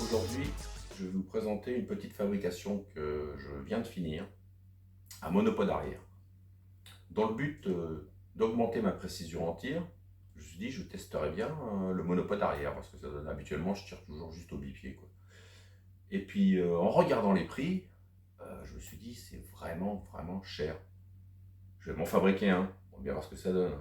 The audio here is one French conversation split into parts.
Aujourd'hui, je vais vous présenter une petite fabrication que je viens de finir, un monopode arrière. Dans le but d'augmenter ma précision en tir, je me suis dit je testerai bien le monopode arrière parce que ça donne, habituellement je tire toujours juste au bipied, quoi. Et puis en regardant les prix, je me suis dit c'est vraiment cher. Je vais m'en fabriquer un, on va bien voir ce que ça donne.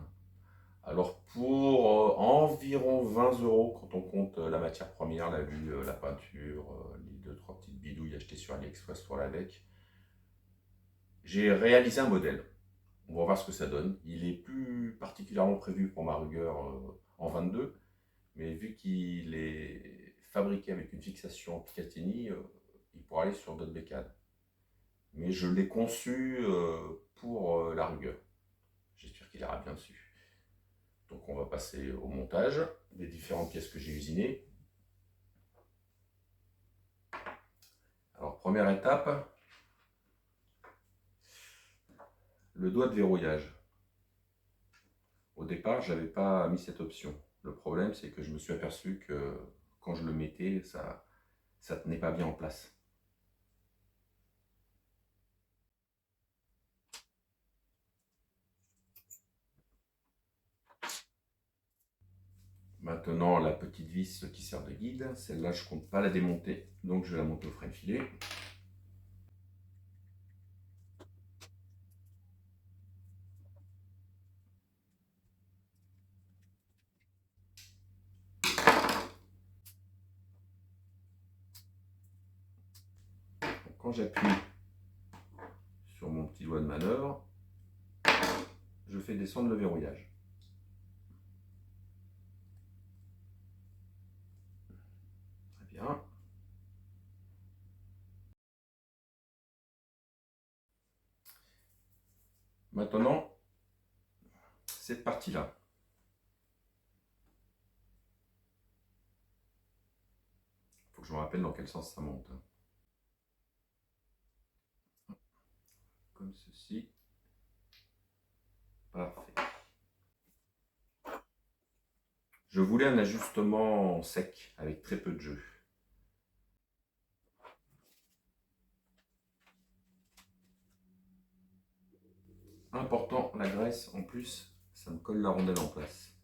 Alors pour environ 20 euros, quand on compte la matière première, la vue, la peinture, les deux trois petites bidouilles achetées sur AliExpress pour l'AVEC, j'ai réalisé un modèle. On va voir ce que ça donne. Il est plus particulièrement prévu pour ma Ruger en 22, mais vu qu'il est fabriqué avec une fixation Picatinny, il pourra aller sur d'autres bécanes. Mais je l'ai conçu pour la Ruger. J'espère qu'il ira bien dessus. Donc on va passer au montage des différentes pièces que j'ai usinées. Alors première étape, le doigt de verrouillage. Au départ, je n'avais pas mis cette option. Le problème, c'est que je me suis aperçu que quand je le mettais, ça ne tenait pas bien en place. Maintenant, la petite vis qui sert de guide, celle-là, je ne compte pas la démonter, donc je vais la monter au frein de filet. Donc, quand j'appuie sur mon petit doigt de manœuvre, je fais descendre le verrouillage. Très bien. Maintenant, cette partie-là. Il faut que je me rappelle dans quel sens ça monte. Comme ceci. Parfait. Je voulais un ajustement sec, avec très peu de jeu. Important, la graisse, en plus, ça me colle la rondelle en place.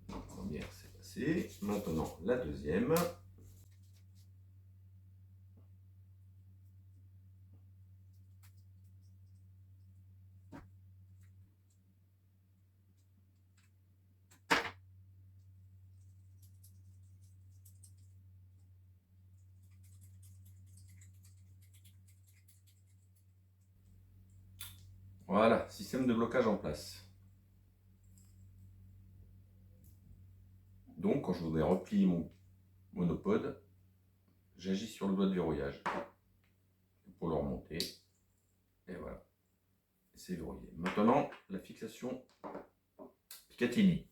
La première, c'est passé. Maintenant, la deuxième. Voilà, système de blocage en place. Donc, quand je voudrais replier mon monopode, j'agis sur le doigt de verrouillage pour le remonter. Et voilà, c'est verrouillé. Maintenant, la fixation Picatinny.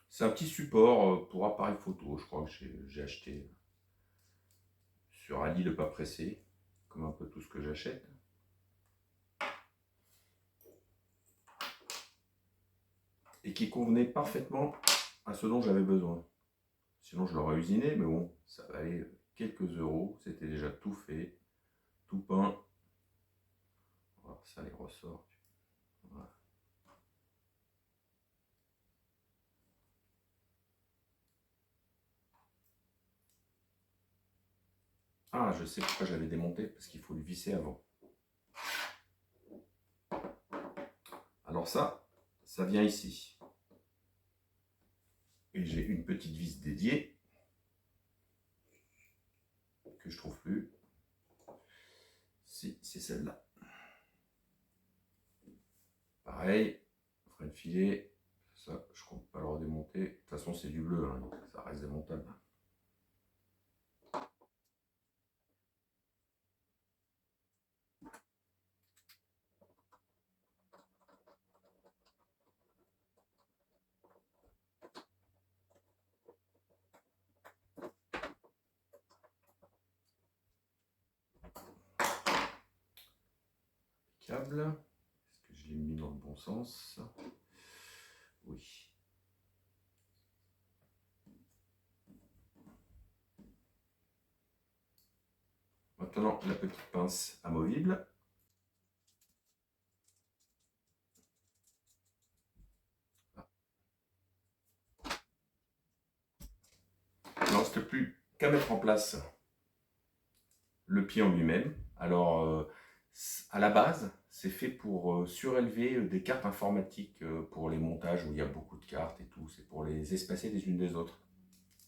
C'est un petit support pour appareil photo, je crois que j'ai acheté sur Ali le pas pressé, comme un peu tout ce que j'achète. Et qui convenait parfaitement à ce dont j'avais besoin. Sinon, je l'aurais usiné, mais bon, ça valait quelques euros. C'était déjà tout fait, tout peint. Voilà, ça les ressort. Voilà. Ah, je sais pourquoi j'avais démonté, parce qu'il faut le visser avant. Alors ça vient ici. Et j'ai une petite vis dédiée, que je trouve plus. Si, c'est celle-là. Pareil, frein de filet, ça, je compte pas le redémonter. De toute façon, c'est du bleu, hein, donc ça reste démontable. câble. Est-ce que je l'ai mis dans le bon sens? Oui. Maintenant, la petite pince amovible. Il ne reste plus qu'à mettre en place le pied en lui-même. Alors, à la base, c'est fait pour surélever des cartes informatiques pour les montages où il y a beaucoup de cartes et tout. C'est pour les espacer les unes des autres.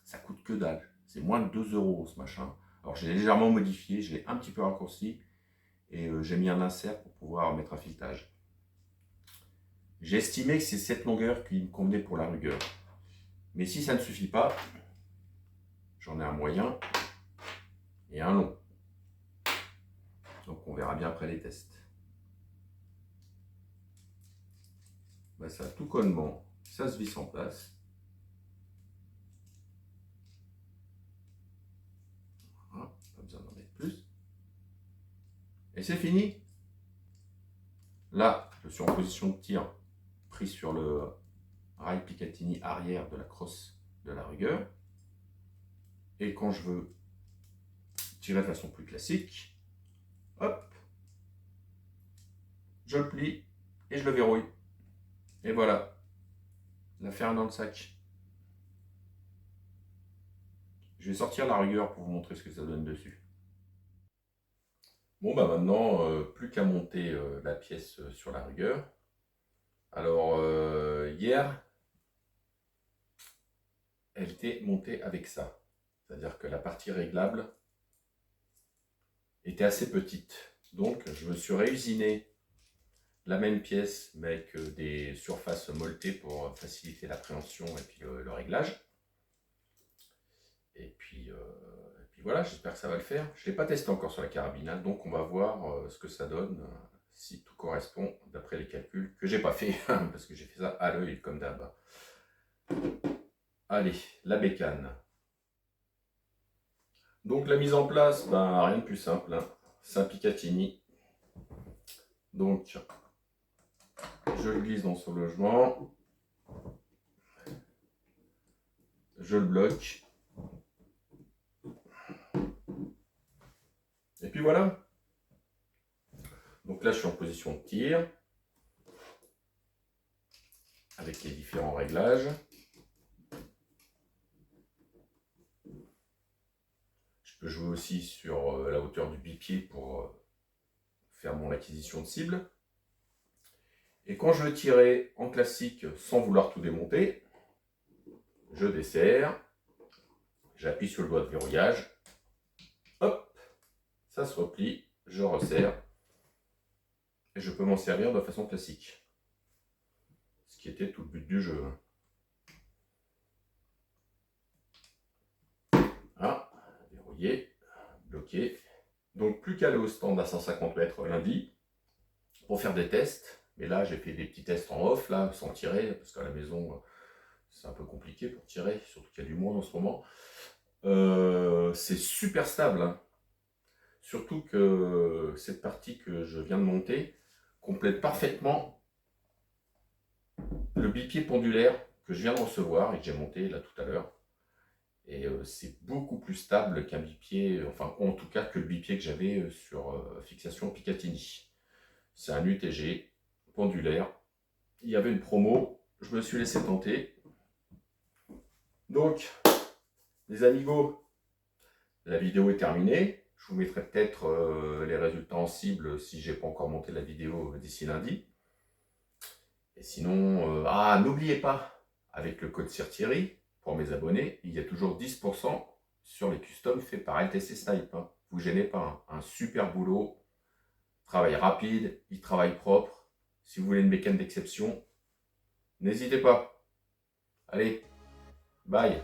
Ça coûte que dalle. C'est moins de 2 € ce machin. Alors, j'ai légèrement modifié, je l'ai un petit peu raccourci et j'ai mis un insert pour pouvoir mettre un filetage. J'ai estimé que c'est cette longueur qui me convenait pour la rugueur. Mais si ça ne suffit pas, j'en ai un moyen et un long. Donc on verra bien après les tests. Ben, ça tout connement, ça se visse en place. Voilà, pas besoin d'en mettre plus. Et c'est fini. Là, je suis en position de tir, pris sur le rail Picatinny arrière de la crosse de la rugueur. Et quand je veux tirer de façon plus classique, hop, je le plie et je le verrouille. Et voilà, l'affaire est dans le sac. Je vais sortir la rugueur pour vous montrer ce que ça donne dessus. Bon bah maintenant, plus qu'à monter la pièce sur la rugueur. Alors hier, elle était montée avec ça. C'est-à-dire que la partie réglable était assez petite. Donc je me suis réusiné la même pièce mais avec des surfaces molletées pour faciliter l'appréhension et puis le réglage. Et puis voilà, j'espère que ça va le faire. Je ne l'ai pas testé encore sur la carabine, hein, donc on va voir ce que ça donne, si tout correspond d'après les calculs que j'ai pas fait, parce que j'ai fait ça à l'œil comme d'hab. Allez, la bécane. Donc la mise en place, ben, rien de plus simple, hein. C'est un Picatinny. Donc je le glisse dans son logement. Je le bloque. Et puis voilà. Donc là je suis en position de tir. Avec les différents réglages. Je peux jouer aussi sur la hauteur du bipied pour faire mon acquisition de cible. Et quand je veux tirer en classique sans vouloir tout démonter, je desserre, j'appuie sur le doigt de verrouillage, hop, ça se replie, je resserre, et je peux m'en servir de façon classique. Ce qui était tout le but du jeu. Ah, verrouillé, bloqué. Donc plus qu'à aller au stand à 150 mètres lundi pour faire des tests. Mais là j'ai fait des petits tests en off, là, sans tirer, parce qu'à la maison c'est un peu compliqué pour tirer, surtout qu'il y a du monde en ce moment. C'est super stable, hein. Surtout que cette partie que je viens de monter complète parfaitement le bipied pendulaire que je viens de recevoir et que j'ai monté là tout à l'heure. Et c'est beaucoup plus stable qu'un bipied, enfin en tout cas que le bipied que j'avais sur fixation Picatinny. C'est un UTG pendulaire. Il y avait une promo, je me suis laissé tenter. Donc, les amigos, la vidéo est terminée. Je vous mettrai peut-être les résultats en cible si j'ai pas encore monté la vidéo d'ici lundi. Et sinon, n'oubliez pas, avec le code SIRTHIERRY, pour mes abonnés, il y a toujours 10% sur les customs faits par LTC Snipe. Hein. Vous gênez pas, hein. Un super boulot, travail rapide, il travaille propre. Si vous voulez une bécane d'exception, n'hésitez pas. Allez, bye.